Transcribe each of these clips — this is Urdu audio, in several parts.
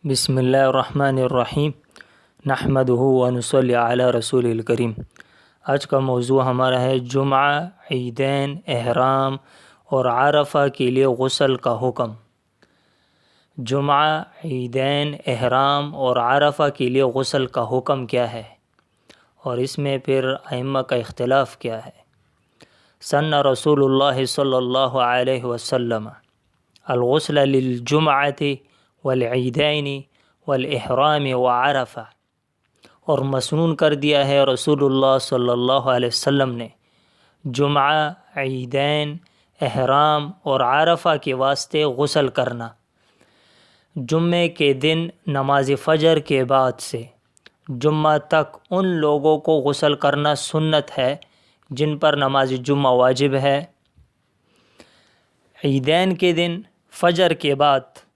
بسم اللہ الرحمن الرحیم نحمدہ ونصلی علی رسول الکریم۔ آج کا موضوع ہمارا ہے جمعہ، عیدین، احرام اور عرفہ کے لیے غسل کا حکم۔ جمعہ، عیدین، احرام اور عرفہ کے لیے غسل کا حکم کیا ہے، اور اس میں پھر ائمہ کا اختلاف کیا ہے۔ سن رسول اللہ صلی اللہ علیہ وسلم الغسل للجمعۃ والعیدین والاحرام وعرفہ، اور مسنون کر دیا ہے رسول اللہ صلی اللہ علیہ وسلم نے جمعہ، عیدین، احرام اور عرفہ کے واسطے غسل کرنا۔ جمعے کے دن نماز فجر کے بعد سے جمعہ تک ان لوگوں کو غسل کرنا سنت ہے جن پر نماز جمعہ واجب ہے۔ عیدین کے دن فجر کے بعد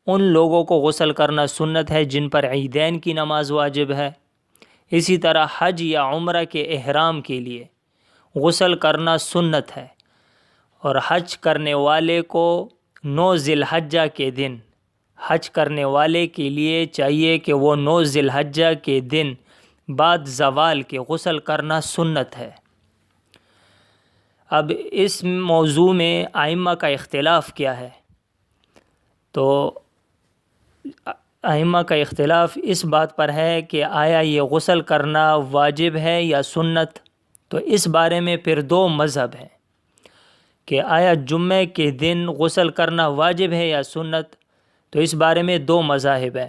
ان لوگوں کو غسل کرنا سنت ہے جن پر عیدین کی نماز واجب ہے۔ اسی طرح حج یا عمرہ کے احرام کے لیے غسل کرنا سنت ہے، اور حج کرنے والے کو 9 ذی الحجہ کے دن حج کرنے والے کے لیے چاہیے کہ وہ 9 ذی الحجہ کے دن بعد زوال کے غسل کرنا سنت ہے۔ اب اس موضوع میں ائمہ کا اختلاف کیا ہے؟ تو ائمہ کا اختلاف اس بات پر ہے کہ آیا یہ غسل کرنا واجب ہے یا سنت؟ تو اس بارے میں پھر 2 مذہب ہیں کہ آیا جمعے کے دن غسل کرنا واجب ہے یا سنت؟ تو اس بارے میں 2 مذاہب ہیں۔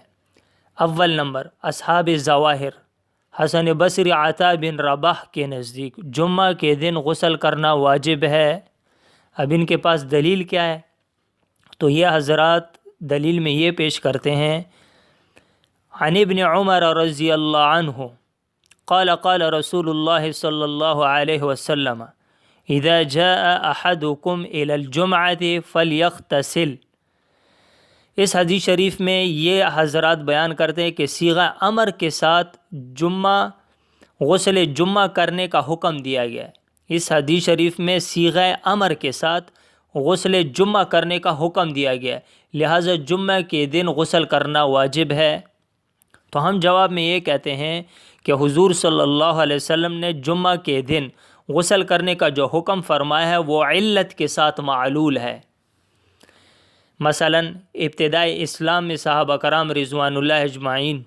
اول نمبر اصحاب ظواہر، حسن بصری، عطا بن رباح کے نزدیک جمعہ کے دن غسل کرنا واجب ہے۔ اب ان کے پاس دلیل کیا ہے؟ تو یہ حضرات دلیل میں یہ پیش کرتے ہیں، عن ابن عمر رضی اللہ عنہ قال قال رسول اللہ صلی اللہ علیہ وسلم اذا جاء احدکم الى الجمعة فلیغتسل۔ اس حدیث شریف میں یہ حضرات بیان کرتے ہیں کہ صیغہ امر کے ساتھ غسل جمعہ کرنے کا حکم دیا گیا ہے۔ اس حدیث شریف میں صیغہ امر کے ساتھ غسل جمعہ کرنے کا حکم دیا گیا ہے، لہٰذا جمعہ کے دن غسل کرنا واجب ہے۔ تو ہم جواب میں یہ کہتے ہیں کہ حضور صلی اللہ علیہ وسلم نے جمعہ کے دن غسل کرنے کا جو حکم فرمایا ہے وہ علت کے ساتھ معلول ہے۔ مثلا ابتدائی اسلام میں صحابہ کرام رضوان اللہ اجمعین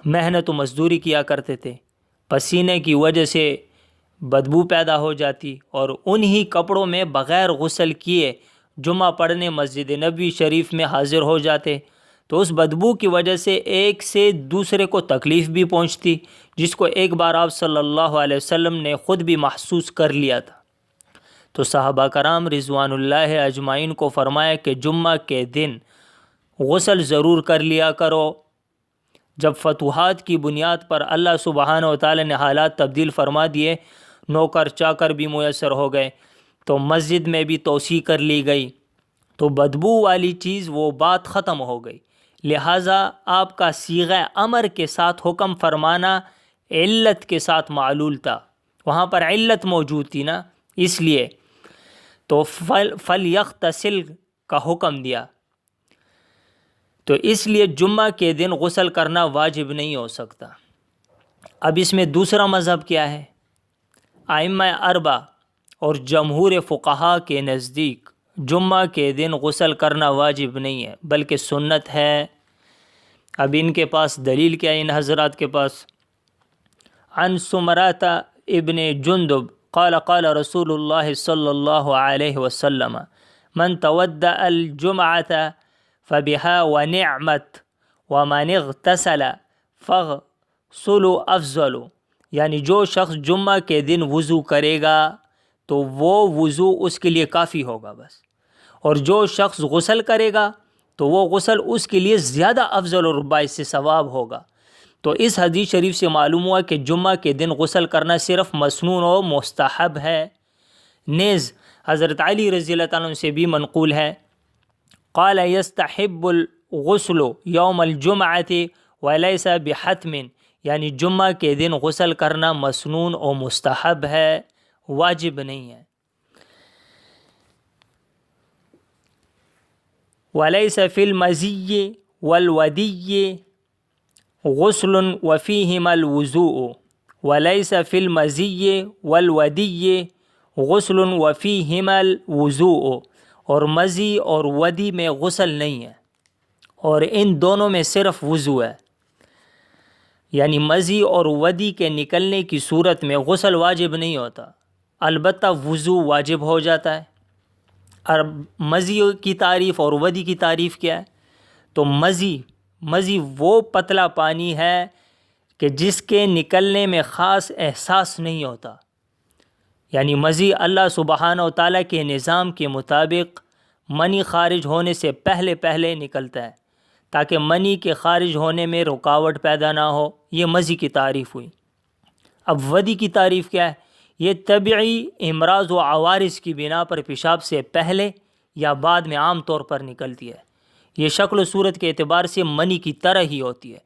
محنت و مزدوری کیا کرتے تھے، پسینے کی وجہ سے بدبو پیدا ہو جاتی، اور انہی کپڑوں میں بغیر غسل کیے جمعہ پڑھنے مسجد نبوی شریف میں حاضر ہو جاتے، تو اس بدبو کی وجہ سے ایک سے دوسرے کو تکلیف بھی پہنچتی، جس کو ایک بار آپ صلی اللہ علیہ وسلم نے خود بھی محسوس کر لیا تھا۔ تو صحابہ کرام رضوان اللہ اجمعین کو فرمایا کہ جمعہ کے دن غسل ضرور کر لیا کرو۔ جب فتوحات کی بنیاد پر اللہ سبحانہ و تعالی نے حالات تبدیل فرما دیے، نوکر چاکر بھی میسر ہو گئے، تو مسجد میں بھی توسیع کر لی گئی، تو بدبو والی چیز وہ بات ختم ہو گئی، لہٰذا آپ کا صیغہ امر کے ساتھ حکم فرمانا علت کے ساتھ معلول تھا، وہاں پر علت موجود تھی نا، اس لیے تو فلیغتسل کا حکم دیا۔ تو اس لیے جمعہ کے دن غسل کرنا واجب نہیں ہو سکتا۔ اب اس میں دوسرا مذہب کیا ہے؟ ائمہ اربعہ اور جمہور فقہا کے نزدیک جمعہ کے دن غسل کرنا واجب نہیں ہے بلکہ سنت ہے۔ اب ان کے پاس دلیل کیا ہے ان حضرات کے پاس؟ عن سمرات ابن جندب قال قال رسول اللہ صلی اللہ علیہ وسلم من تودع الجمعة فبها ونعمت ومن اغتسل فاغسلوا افضل، یعنی جو شخص جمعہ کے دن وضو کرے گا تو وہ وضو اس کے لیے کافی ہوگا بس، اور جو شخص غسل کرے گا تو وہ غسل اس کے لیے زیادہ افضل اور باعث ثواب ہوگا۔ تو اس حدیث شریف سے معلوم ہوا کہ جمعہ کے دن غسل کرنا صرف مسنون و مستحب ہے۔ نیز حضرت علی رضی اللہ تعالیٰ عنہ سے بھی منقول ہے، قال یستحب الغسل یوم الجمعة ولیس بحتم، یعنی جمعہ کے دن غسل کرنا مسنون و مستحب ہے، واجب نہیں ہے۔ ولیس فی المزی والودی غسل وفیہما الوضوء ولیس فی المزی والودی غسل وفیہما الوضوء، اور مزی اور ودی میں غسل نہیں ہے، اور ان دونوں میں صرف وضو ہے۔ یعنی مزی اور ودی کے نکلنے کی صورت میں غسل واجب نہیں ہوتا، البتہ وضو واجب ہو جاتا ہے۔ اور مزی کی تعریف اور ودی کی تعریف کیا ہے؟ تو مزی وہ پتلا پانی ہے کہ جس کے نکلنے میں خاص احساس نہیں ہوتا، یعنی مزی اللہ سبحانہ و تعالیٰ کے نظام کے مطابق منی خارج ہونے سے پہلے نکلتا ہے، تاکہ منی کے خارج ہونے میں رکاوٹ پیدا نہ ہو۔ یہ مزی کی تعریف ہوئی۔ اب ودی کی تعریف کیا ہے؟ یہ طبعی امراض و عوارض کی بنا پر پیشاب سے پہلے یا بعد میں عام طور پر نکلتی ہے۔ یہ شکل و صورت کے اعتبار سے منی کی طرح ہی ہوتی ہے،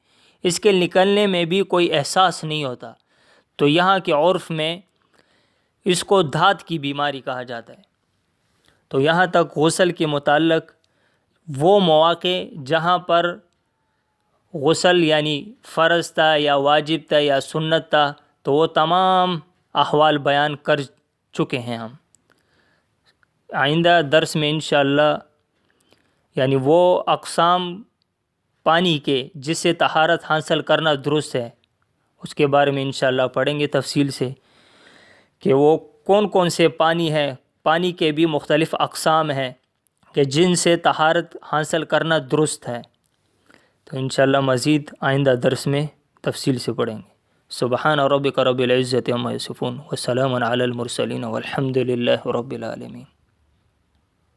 اس کے نکلنے میں بھی کوئی احساس نہیں ہوتا، تو یہاں کے عرف میں اس کو دھات کی بیماری کہا جاتا ہے۔ تو یہاں تک غسل کے متعلق وہ مواقع جہاں پر غسل یعنی فرض تھا یا واجب تھا یا سنت تھا، تو وہ تمام احوال بیان کر چکے ہیں ہم۔ آئندہ درس میں انشاءاللہ یعنی وہ اقسام پانی کے جس سے طہارت حاصل کرنا درست ہے، اس کے بارے میں انشاءاللہ پڑھیں گے تفصیل سے کہ وہ کون کون سے پانی ہیں۔ پانی کے بھی مختلف اقسام ہیں کہ جن سے طہارت حاصل کرنا درست ہے، تو انشاءاللہ مزید آئندہ درس میں تفصیل سے پڑھیں گے۔ سبحان ربک رب العزت عما یصفون وسلام علی المرسلین والحمد للہ رب العالمین۔